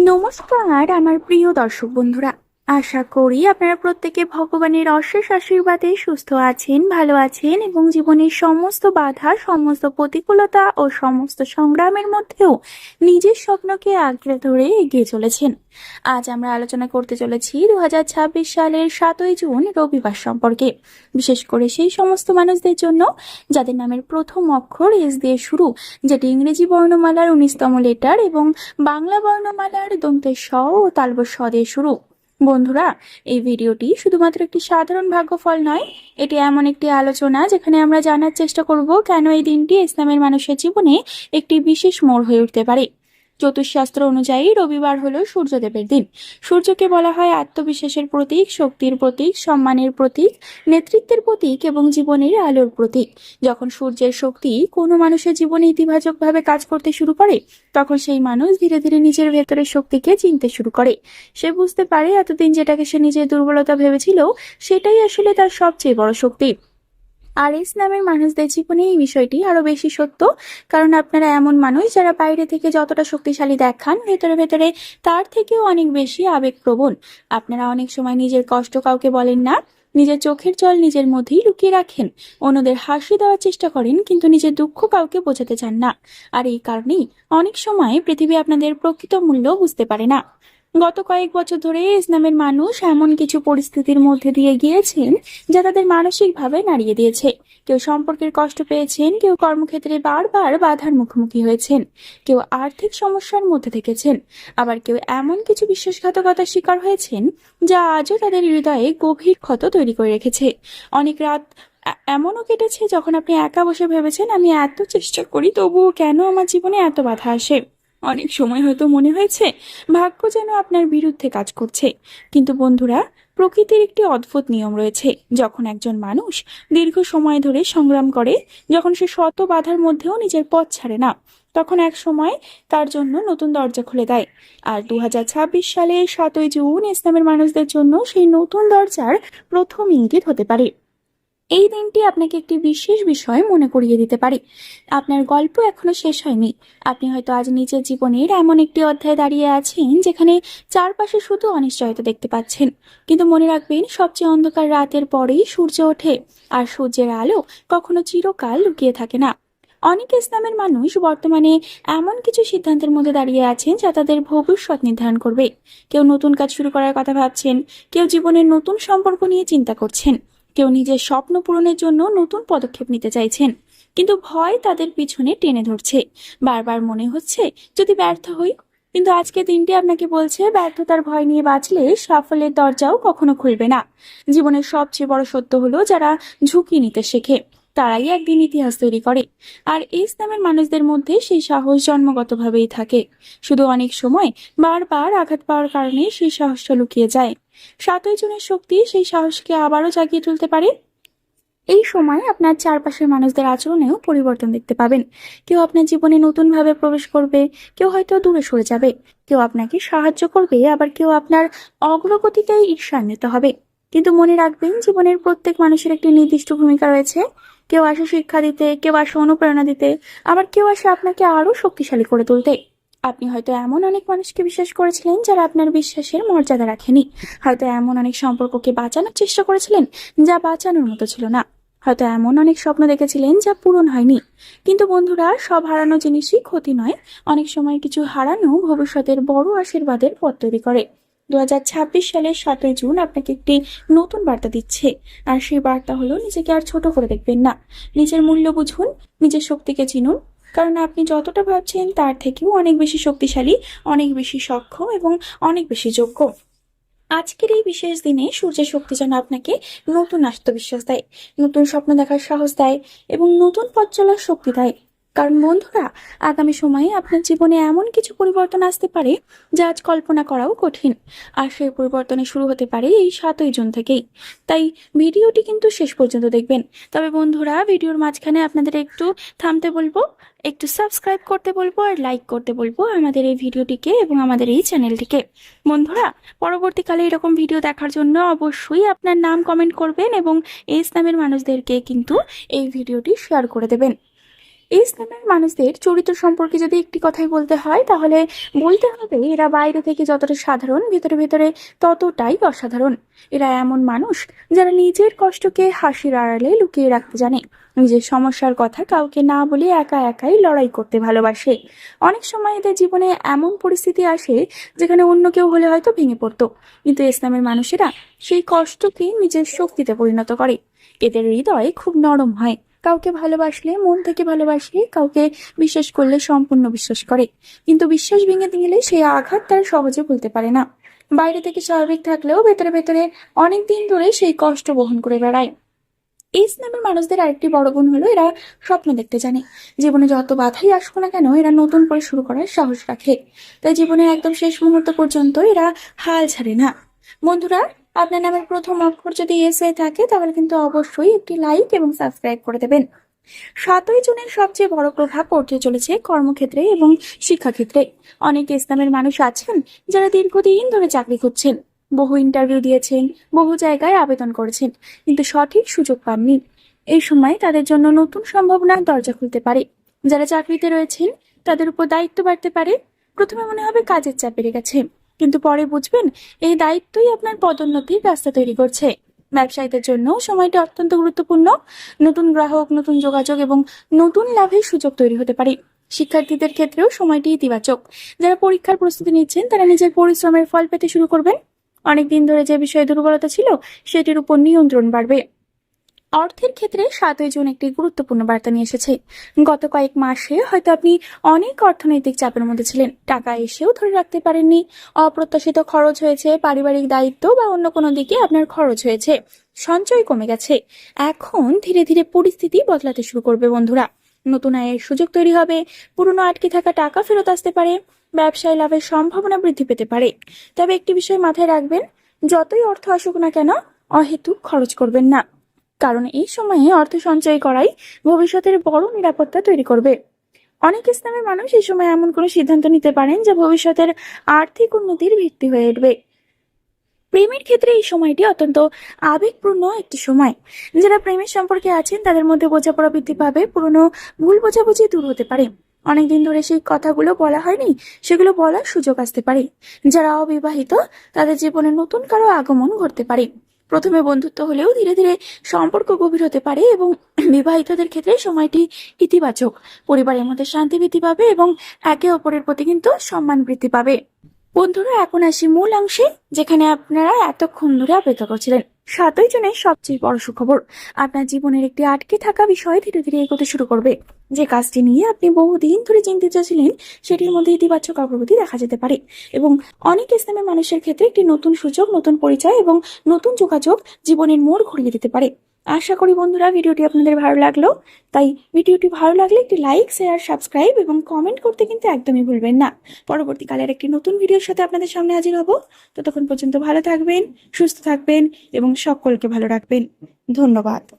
নমস্কার আমার প্রিয় দর্শক বন্ধুরা, আশা করি আপনারা প্রত্যেকে ভগবানের অশেষ আশীর্বাদে সুস্থ আছেন, ভালো আছেন এবং জীবনের সমস্ত বাধা, সমস্ত প্রতিকূলতা ও সমস্ত সংগ্রামের মধ্যেও নিজের স্বপ্নকে আঁকড়ে ধরে এগিয়ে চলেছেন। আজ আমরা আলোচনা করতে চলেছি 2026 সালের 7ই জুন রবিবার সম্পর্কে, বিশেষ করে সেই সমস্ত মানুষদের জন্য যাদের নামের প্রথম অক্ষর এস দিয়ে শুরু, যেটি ইংরেজি বর্ণমালার 19তম লেটার এবং বাংলা বর্ণমালার দন্তে স ও তালব স দিয়ে শুরু। বন্ধুরা, এই ভিডিওটি শুধুমাত্র একটি সাধারণ ভাগ্যফল নয়, এটি এমন একটি আলোচনা যেখানে আমরা জানার চেষ্টা করব কেন এই দিনটি ইসলামের মানুষের জীবনে একটি বিশেষ মোড় হয়ে উঠতে পারে। জ্যোতিষশাস্ত্র অনুযায়ী রবিবার হলো সূর্যদেবের দিন। সূর্যকে বলা হয় আত্মবিশ্বাসের প্রতীক, শক্তির প্রতীক, সম্মানের প্রতীক, নেতৃত্বের প্রতীক এবং জীবনের আলোর প্রতীক। যখন সূর্যের শক্তি কোনো মানুষের জীবনে ইতিবাচকভাবে কাজ করতে শুরু করে, তখন সেই মানুষ ধীরে ধীরে নিজের ভেতরের শক্তিকে চিনতে শুরু করে। সে বুঝতে পারে এতদিন যেটাকে সে নিজের দুর্বলতা ভেবেছিল, সেটাই আসলে তার সবচেয়ে বড় শক্তি। আর ইসলামের মানুষদের জীবনে এই বিষয়টি আরো বেশি সত্য, কারণ আপনারা এমন মানুষ যারা বাইরে থেকে যতটা শক্তিশালী দেখান, ভেতরে ভেতরে তার থেকেও অনেক বেশি আবেগপ্রবণ। আপনারা অনেক সময় নিজের কষ্ট কাউকে বলেন না, নিজের চোখের জল নিজের মধ্যেই লুকিয়ে রাখেন, অন্যদের হাসি দেওয়ার চেষ্টা করেন, কিন্তু নিজের দুঃখ কাউকে বোঝাতে চান না। আর এই কারণেই অনেক সময় পৃথিবী আপনাদের প্রকৃত মূল্য বুঝতে পারে না। গত কয়েক বছর ধরে ইসলামের মানুষ এমন কিছু পরিস্থিতির মধ্যে দিয়ে গিয়েছেন যা তাদের মানসিকভাবে নাড়িয়ে দিয়েছে। কেউ সম্পর্কের কষ্ট পেয়েছেন, কেউ কর্মক্ষেত্রে বারবার বাধার মুখোমুখি হয়েছেন, কেউ আর্থিক সমস্যার মধ্যে থেকেছেন, আবার কেউ এমন কিছু বিশ্বাসঘাতকতার শিকার হয়েছেন যা আজও তাদের হৃদয়ে গভীর ক্ষত তৈরি করে রেখেছে। অনেক রাত এমনও কেটেছে যখন আপনি একা বসে ভেবেছেন, আমি এত চেষ্টা করি তবুও কেন আমার জীবনে এত বাধা আসে। অনেক সময় হয়তো মনে হয়েছে ভাগ্য যেন আপনার বিরুদ্ধে কাজ করছে। কিন্তু বন্ধুরা, প্রকৃতির একটি অদ্ভুত নিয়ম রয়েছে। যখন একজন মানুষ দীর্ঘ সময় ধরে সংগ্রাম করে, যখন সে শত বাধার মধ্যেও নিজের পথ ছাড়ে না, তখন এক সময় তার জন্য নতুন দরজা খুলে দেয়। আর 2026 সালে 7ই জুন ইসলামের মানুষদের জন্য সেই নতুন দরজার প্রথম ইঙ্গিত হতে পারে। এই দিনটি আপনাকে একটি বিশেষ বিষয় মনে করিয়ে দিতে পারে। আপনার গল্প এখনো শেষ হয়নি। আপনি হয়তো আজ নিজের জীবনের এমন একটি অধ্যায়ে দাঁড়িয়ে আছেন যেখানে চারপাশে শুধু অনিশ্চয়তা দেখতে পাচ্ছেন। কিন্তু মনে রাখবেন, সবচেয়ে অন্ধকার রাতের পরেই সূর্য ওঠে, আর সূর্যের আলো কখনো চিরকাল লুকিয়ে থাকে না। অনেক ইসলামের মানুষ বর্তমানে এমন কিছু সিদ্ধান্তের মধ্যে দাঁড়িয়ে আছেন যা তাদের ভবিষ্যৎ নির্ধারণ করবে। কেউ নতুন কাজ শুরু করার কথা ভাবছেন, কেউ জীবনের নতুন সম্পর্ক নিয়ে চিন্তা করছেন, কেউ নিজের স্বপ্ন পূরণের জন্য নতুন পদক্ষেপ নিতে চাইছেন। কিন্তু ভয় তাদের পিছনে টেনে ধরছে। বারবার মনে হচ্ছে যদি ব্যর্থ হই। কিন্তু আজকে দিনটি আপনাকে বলছে, ব্যর্থতার ভয় নিয়ে বাঁচলে সাফল্যের দরজাও কখনো খুলবে না। জীবনের সবচেয়ে বড় সত্য হলো, যারা ঝুঁকি নিতে শেখে তারাই একদিন ইতিহাস তৈরি করে। আর এই ইসলামের মানুষদের মধ্যে সেই সাহস জন্মগতভাবেই থাকে। শুধু অনেক সময় বারবার আঘাত পাওয়ার কারণে সেই সাহসটা লুকিয়ে যায়। 7ই জুনের শক্তি সেই সাহসকে আবারও জাগিয়ে তুলতে পারে। এই সময় আপনার চারপাশের মানুষদের আচরণেও পরিবর্তন দেখতে পাবেন। কেউ আপনার জীবনে নতুনভাবে প্রবেশ করবে, কেউ হয়তো দূরে সরে যাবে, কেউ আপনাকে সাহায্য করবে, আবার কেউ আপনার অগ্রগতিতে ঈর্ষান্বিত হবে। কিন্তু মনে রাখবেন, জীবনের প্রত্যেক মানুষের একটি নির্দিষ্ট ভূমিকা রয়েছে। কেউ আসে শিক্ষা দিতে, কেউ আসে অনুপ্রেরণা দিতে, আবার কেউ আসে আপনাকে আরো শক্তিশালী করে তুলতে। আপনি হয়তো এমন অনেক মানুষকে বিশ্বাস করেছিলেন যারা আপনার বিশ্বাসের মর্যাদা রাখেনি। হয়তো এমন অনেক সম্পর্ককে বাঁচানোর চেষ্টা করেছিলেন যা বাঁচানোর মতো ছিল না। হয়তো এমন অনেক স্বপ্ন দেখেছিলেন যা পূরণ হয়নি। কিন্তু বন্ধুরা, সব হারানো জিনিসই ক্ষতি নয়। অনেক সময় কিছু হারানো ভবিষ্যতের বড় আশীর্বাদের পথ তৈরি করে। 2026 সালের 7ই জুন আপনাকে একটি নতুন বার্তা দিচ্ছে। আর সেই বার্তা হলো, নিজেকে আর ছোট করে দেখবেন না। নিজের মূল্য বুঝুন, নিজের শক্তিকে চিনুন, কারণ আপনি যতটা ভাবছেন তার থেকেও অনেক বেশি শক্তিশালী, অনেক বেশি সক্ষম এবং অনেক বেশি যোগ্য। আজকের এই বিশেষ দিনে সূর্যের শক্তি যেন আপনাকে নতুন আত্মবিশ্বাস দেয়, নতুন স্বপ্ন দেখার সাহস দেয় এবং নতুন পথ চলার শক্তি দেয়। কারণ বন্ধুরা, আগামী সময়ে আপনার জীবনে এমন কিছু পরিবর্তন আসতে পারে যা আজ কল্পনা করাও কঠিন। আর সেই পরিবর্তনে শুরু হতে পারে এই 7ই জুন থেকেই। তাই ভিডিওটি কিন্তু শেষ পর্যন্ত দেখবেন। তবে বন্ধুরা, ভিডিওর মাঝখানে আপনাদের একটু থামতে বলবো, একটু সাবস্ক্রাইব করতে বলবো আর লাইক করতে বলবো আমাদের এই ভিডিওটিকে এবং আমাদের এই চ্যানেলটিকে। বন্ধুরা, পরবর্তীকালে এরকম ভিডিও দেখার জন্য অবশ্যই আপনার নাম কমেন্ট করবেন এবং এই ইসলামের মানুষদেরকে কিন্তু এই ভিডিওটি শেয়ার করে দেবেন। এই ইসলামের মানুষদের চরিত্র সম্পর্কে যদি একটি কথাই বলতে হয় তাহলে বলতে হবে এরা বাইরে থেকে যতটা সাধারণ ভেতরে ভেতরে ততটাই অসাধারণ। এরা এমন মানুষ যারা নিজের কষ্টকে হাসির আড়ালে লুকিয়ে রাখতে জানে, নিজের সমস্যার কথা কাউকে না বলে একা একাই লড়াই করতে ভালোবাসে। অনেক সময় এদের জীবনে এমন পরিস্থিতি আসে যেখানে অন্য কেউ হলে হয়তো ভেঙে পড়তো, কিন্তু ইসলামের মানুষেরা সেই কষ্টকে নিজের শক্তিতে পরিণত করে। এদের হৃদয় খুব নরম হয়, কাউকে ভালোবাসলে মন থেকে ভালোবাসে, কাউকে বিশ্বাস করলে সম্পূর্ণ বিশ্বাস করে, কিন্তু বিশ্বাস ভেঙে গেলে সেই আঘাত তারা সহজে ভুলতে পারে না। বাইরে থেকে স্বাভাবিক থাকলেও ভেতরে ভেতরে অনেক দিন ধরে সেই কষ্ট বহন করে বেড়ায়। এই ইসলামের মানুষদের আরেকটি বড় গুণ হলো এরা স্বপ্ন দেখতে জানে। জীবনে যত বাধাই আসুক না কেন এরা নতুন করে শুরু করার সাহস রাখে, তাই জীবনের একদম শেষ মুহূর্ত পর্যন্ত এরা হাল ছাড়ে না। বন্ধুরা, আপনার নামের প্রথম অক্ষর যদি এস হয়ে থাকে তাহলে কিন্তু অবশ্যই একটি লাইক এবং সাবস্ক্রাইব করে দেবেন। 7ই জুনের সবচেয়ে বড় প্রভাব পড়তে চলেছে কর্মক্ষেত্রে এবং শিক্ষাক্ষেত্রে। অনেক ইসলামের মানুষ আছেন যারা দীর্ঘদিন ধরে চাকরি করছেন, বহু ইন্টারভিউ দিয়েছেন, বহু জায়গায় আবেদন করেছেন, কিন্তু সঠিক সুযোগ পাননি। এই সময় তাদের জন্য নতুন সম্ভাবনার দরজা খুলতে পারে। যারা চাকরিতে রয়েছেন তাদের উপর দায়িত্ব বাড়তে পারে। প্রথমে মনে হবে কাজের চাপ বেড়ে গেছে, কিন্তু পরে বুঝবেন এই দায়িত্বই আপনার পদোন্নতির রাস্তা তৈরি করছে। ব্যবসায়ীদের জন্য সময়টি অত্যন্ত গুরুত্বপূর্ণ। নতুন গ্রাহক, নতুন যোগাযোগ এবং নতুন লাভের সুযোগ তৈরি হতে পারে। শিক্ষার্থীদের ক্ষেত্রেও সময়টি ইতিবাচক। যারা পরীক্ষার প্রস্তুতি নিচ্ছেন তারা নিজের পরিশ্রমের ফল পেতে শুরু করবেন। অনেকদিন ধরে যে বিষয়ে দুর্বলতা ছিল সেটির উপর নিয়ন্ত্রণ বাড়বে। অর্থের ক্ষেত্রে 7ই জুন একটি গুরুত্বপূর্ণ বার্তা নিয়ে এসেছে। গত কয়েক মাসে হয়তো আপনি অনেক অর্থনৈতিক চাপের মধ্যে ছিলেন, টাকা এসেও ধরে রাখতে পারেননি, অপ্রত্যাশিত খরচ হয়েছে, পারিবারিক দায়িত্ব বা অন্য কোনো দিকে আপনার খরচ হয়েছে, সঞ্চয় কমে গেছে। এখন ধীরে ধীরে পরিস্থিতি বদলাতে শুরু করবে বন্ধুরা। নতুন আয়ের সুযোগ তৈরি হবে, পুরনো আটকে থাকা টাকা ফেরত আসতে পারে, ব্যবসায় লাভের সম্ভাবনা বৃদ্ধি পেতে পারে। তবে একটি বিষয় মাথায় রাখবেন, যতই অর্থ আসুক না কেন অহেতুক খরচ করবেন না, কারণ এই সময়ে অর্থ সঞ্চয় করাই ভবিষ্যতের বড় নিরাপত্তা তৈরি করবে। অনেক ইসলামের মানুষ এই সময় এমন কোনো সিদ্ধান্ত নিতে পারেন যা ভবিষ্যতের আর্থিক উন্নতির ভিত্তি হয়ে উঠবে। প্রেমের ক্ষেত্রে এই সময়টি অত্যন্ত আবেগপূর্ণ একটি সময়। যারা প্রেমের সম্পর্কে আছেন তাদের মধ্যে বোঝাপড়া বৃদ্ধি পাবে, পুরনো ভুল বোঝাবুঝি দূর হতে পারে। অনেকদিন ধরে সেই কথাগুলো বলা হয়নি, সেগুলো বলার সুযোগ আসতে পারে। যারা অবিবাহিত তাদের জীবনে নতুন কারো আগমন ঘটতে পারে। প্রথমে বন্ধুত্ব হলেও ধীরে ধীরে সম্পর্ক গভীর হতে পারে এবং বিবাহিতদের ক্ষেত্রে সময়টি ইতিবাচক। পরিবারের মধ্যে শান্তি বৃদ্ধি পাবে এবং একে অপরের প্রতি কিন্তু সম্মান বৃদ্ধি পাবে। বন্ধুরা, এখন আসি মূল অংশে, যেখানে আপনারা এতক্ষণ ধরে অপেক্ষা করছিলেন। 7ই জুনের সবচেয়ে বড় সুখবর, আপনার জীবনের একটি আটকে থাকা বিষয় ধীরে ধীরে এগোতে শুরু করবে। যে কাজটি নিয়ে আপনি বহুদিন ধরে চিন্তিত ছিলেন সেটির মধ্যে ইতিবাচক অগ্রগতি দেখা যেতে পারে, এবং অনেক ইসলামের মানুষের ক্ষেত্রে একটি নতুন সুযোগ, নতুন পরিচয় এবং নতুন যোগাযোগ জীবনের মোড় ঘুরিয়ে দিতে পারে। আশা করি বন্ধুরা ভিডিওটি আপনাদের ভালো লাগলো। তাই ভিডিওটি ভালো লাগলে একটি লাইক, শেয়ার, সাবস্ক্রাইব এবং কমেন্ট করতে কিন্তু একদমই ভুলবেন না। পরবর্তীকালের একটি নতুন ভিডিওর সাথে আপনাদের সামনে হাজির হব। ততক্ষণ পর্যন্ত ভালো থাকবেন, সুস্থ থাকবেন এবং সকলকে ভালো রাখবেন। ধন্যবাদ।